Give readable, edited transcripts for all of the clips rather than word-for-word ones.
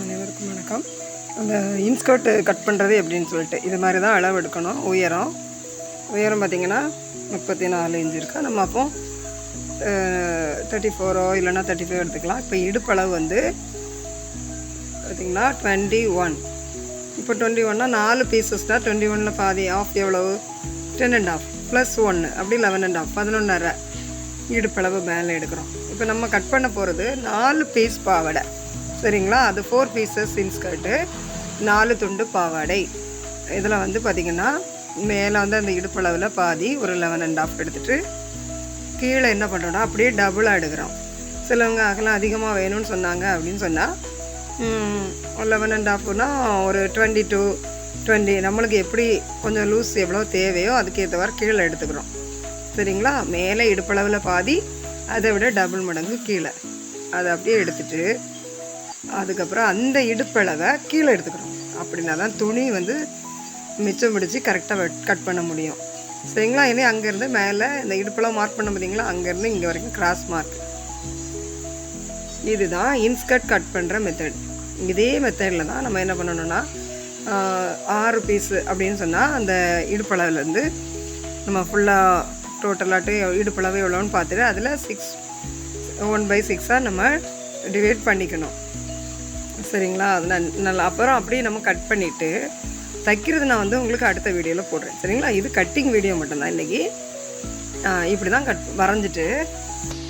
அனைவருக்கும் வணக்கம். அந்த இன்ஸ்கர்ட் கட் பண்ணுறது எப்படின்னு சொல்லிட்டு இது மாதிரி தான் அளவு எடுக்கணும். உயரம் பார்த்திங்கன்னா 34 இன்ச் இருக்கா. நம்ம அப்போ 34 இல்லைன்னா 35 எடுத்துக்கலாம். இப்போ இடுப்பளவு வந்து பார்த்திங்கன்னா 21. இப்போ 21னா 4 பீசஸ்னால் 21ல் பாதி ஆஃப் எவ்வளவு 10.5 + 1 அப்படி 11.5 11.5 இடுப்பளவு மேலே எடுக்கிறோம். இப்போ நம்ம கட் பண்ண போகிறது 4 பீஸ் பாவாடை, சரிங்களா? அது 4 பீசஸ் இன்ஸ்கர்ட்டு, 4 துண்டு பாவாடை. இதில் வந்து பார்த்திங்கன்னா மேலே வந்து அந்த இடுப்பளவில் பாதி ஒரு 11.5 எடுத்துகிட்டு கீழே என்ன பண்ணுறோன்னா அப்படியே டபுளாக எடுக்கிறோம். சிலவங்க அகலம் அதிகமாக வேணும்னு சொன்னாங்க அப்படின்னு சொன்னால் 11.5னா ஒரு 20 நம்மளுக்கு எப்படி கொஞ்சம் லூஸ் எவ்வளோ தேவையோ அதுக்கேற்றவாறு கீழே எடுத்துக்கிறோம், சரிங்களா? மேலே இடுப்பளவில் பாதி, அதை விட டபுள் மடங்கு கீழே, அதை அப்படியே எடுத்துகிட்டு அதுக்கப்புறம் அந்த இடுப்பளவை கீழே எடுத்துக்கிறோம். அப்படின்னா தான் துணி வந்து மிச்சம் பிடிச்சி கரெக்டாக கட் பண்ண முடியும், சரிங்களா? இனி அங்கேருந்து மேலே இந்த இடுப்பளவு மார்க் பண்ண முடியுங்களா, அங்கேருந்து இங்கே வரைக்கும் கிராஸ் மார்க். இதுதான் இன்ஸ்கர்ட் கட் பண்ணுற மெத்தட். இதே மெத்தடில் தான் நம்ம என்ன பண்ணணும்னா 6 பீஸு அப்படின்னு சொன்னால் அந்த இடுப்பளவுலேருந்து நம்ம ஃபுல்லாக டோட்டலாட்டு இடுப்பளவு எவ்வளோன்னு பார்த்துட்டு அதில் 1/6 நம்ம டிவைட் பண்ணிக்கணும், சரிங்களா? அது நல்லா அப்புறம் அப்படியே நம்ம கட் பண்ணிவிட்டு தைக்கிறது நான் வந்து உங்களுக்கு அடுத்த வீடியோவில் போடுறேன், சரிங்களா? இது கட்டிங் வீடியோ மட்டும்தான் இன்றைக்கி. இப்படி தான் வரைஞ்சிட்டு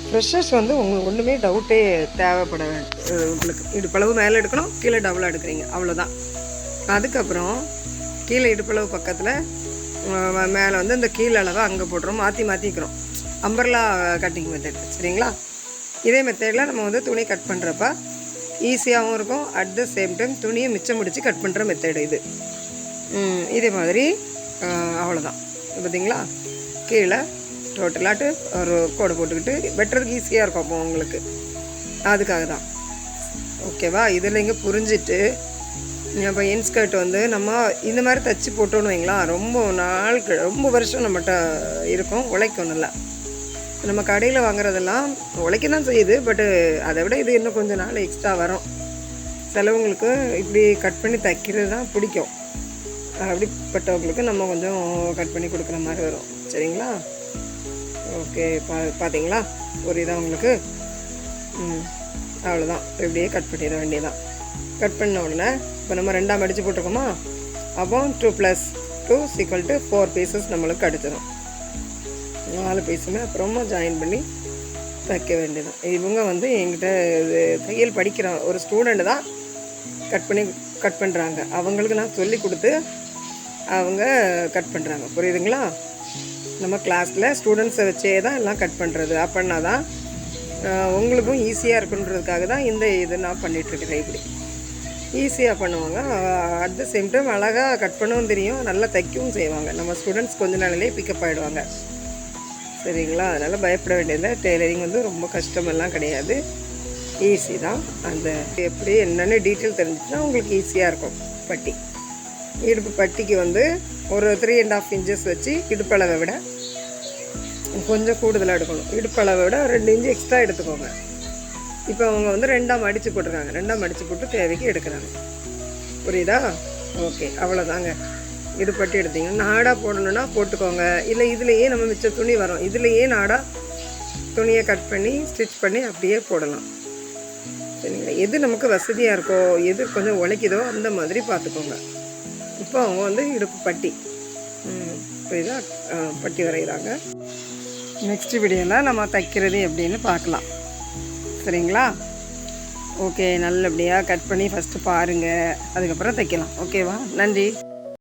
ஃப்ரெஷர்ஸ் வந்து உங்களுக்கு ஒன்றுமே டவுட்டே தேவைப்பட உங்களுக்கு இடுப்பளவு மேலே எடுக்கணும், கீழே டபுளாக எடுக்கிறீங்க, அவ்வளோதான். அதுக்கப்புறம் கீழே இடுப்பளவு பக்கத்தில் மேலே வந்து இந்த கீழே அளவை அங்கே போடுறோம், மாற்றிக்கிறோம். அம்பர்லா கட்டிங் மெத்தட், சரிங்களா? இதே மெத்தடில் நம்ம வந்து துணி கட் பண்ணுறப்ப ஈஸியாகவும் இருக்கும். அட் த சேம் டைம் துணியை மிச்சம் முடித்து கட் பண்ணுற மெத்தடு இது. இதே மாதிரி அவ்வளோதான். பார்த்திங்களா? கீழே டோட்டலாட்டு ஒரு கோடை போட்டுக்கிட்டு வெட்டுறதுக்கு ஈஸியாக இருக்கும் அப்போ உங்களுக்கு, அதுக்காக தான். ஓகேவா? இதில் இங்கே புரிஞ்சிட்டு இப்போ இன்ஸ்கர்ட் வந்து நம்ம இந்த மாதிரி தைச்சி போட்டோன்னு வைங்களா, ரொம்ப வருஷம் நம்மகிட்ட இருக்கும், உழைக்கும் நல்லா. நம்ம கடையில் வாங்குறதெல்லாம் உழைக்க தான் செய்யுது, பட்டு அதை விட இது இன்னும் கொஞ்சம் நாள் எக்ஸ்ட்ரா வரும். சிலவங்களுக்கு இப்படி கட் பண்ணி தைக்கிறது தான் பிடிக்கும், அப்படிப்பட்டவங்களுக்கு நம்ம கொஞ்சம் கட் பண்ணி கொடுக்குற மாதிரி வரும், சரிங்களா? ஓகே, பார்த்தீங்களா? புரியுதா உங்களுக்கு? அவ்வளோதான். இப்படியே கட் பண்ணிட வேண்டியதான். கட் பண்ண உடனே இப்போ நம்ம 2ஆக மடித்து போட்டிருக்கோமா, அப்போ 2 + 2 = 4 பீசஸ் நம்மளுக்கு கிடச்சிடும். 4 பீஸுமே அப்புறமா ஜாயின் பண்ணி தைக்க வேண்டியதான். இவங்க வந்து என்கிட்ட தையல் படிக்கிற ஒரு ஸ்டூடெண்ட் தான் கட் பண்ணுறாங்க. அவங்களுக்கு நான் சொல்லி கொடுத்து அவங்க கட் பண்ணுறாங்க, புரியுதுங்களா? நம்ம கிளாஸில் ஸ்டூடெண்ட்ஸை வச்சே தான் எல்லாம் கட் பண்ணுறது. அப்படின்னா தான் உங்களுக்கும் ஈஸியாக இருக்குன்றதுக்காக தான் இந்த இது நான் பண்ணிகிட்ருக்கிறேன். இப்படி ஈஸியாக பண்ணுவாங்க, அட் த சேம் டைம் அழகாக கட் பண்ணவும் தெரியும், நல்லா தைக்கவும் செய்வாங்க. நம்ம ஸ்டூடெண்ட்ஸ் கொஞ்ச நாளிலே பிக்கப் ஆகிடுவாங்க, சரிங்களா? அதனால் பயப்பட வேண்டியதில்லை. டெய்லரிங் வந்து ரொம்ப கஷ்டமெல்லாம் கிடையாது, ஈஸி தான். அந்த எப்படி என்னென்னு டீட்டெயில் தெரிஞ்சுச்சுன்னா உங்களுக்கு ஈஸியாக இருக்கும். பட்டி இடுப்பு பட்டிக்கு வந்து ஒரு 3.5 இன்ச்சஸ் வச்சு இடுப்பளவை விட கொஞ்சம் கூடுதலாக எடுக்கணும். இடுப்பளவை விட 2 இன்ச்சு எக்ஸ்ட்ரா எடுத்துக்கோங்க. இப்போ அவங்க வந்து 2ஆக மடித்து போட்டுருக்காங்க, 2ஆக மடித்து போட்டு தேவைக்கு எடுக்கிறாங்க, புரியுதா? ஓகே, அவ்வளோதாங்க. இது பட்டி எடுத்திங்கன்னா நாடாக போடணுன்னா போட்டுக்கோங்க, இல்லை இதுலேயே நம்ம மிச்ச துணி வரும், இதுலேயே நாடாக துணியை கட் பண்ணி ஸ்டிச் பண்ணி அப்படியே போடலாம், சரிங்களா? எது நமக்கு வசதியாக இருக்கோ, எது கொஞ்சம் உழைக்குதோ அந்த மாதிரி பார்த்துக்கோங்க. இப்போ அவங்க வந்து இடுப்பு பட்டி புரியுதா, பட்டி வரைகிறாங்க. நெக்ஸ்ட் வீடியோவில் நம்ம தைக்கிறது எப்படின்னு பார்க்கலாம், சரிங்களா? ஓகே, நல்லபடியாக கட் பண்ணி ஃபஸ்ட்டு பாருங்கள், அதுக்கப்புறம் தைக்கலாம். ஓகேவா? நன்றி.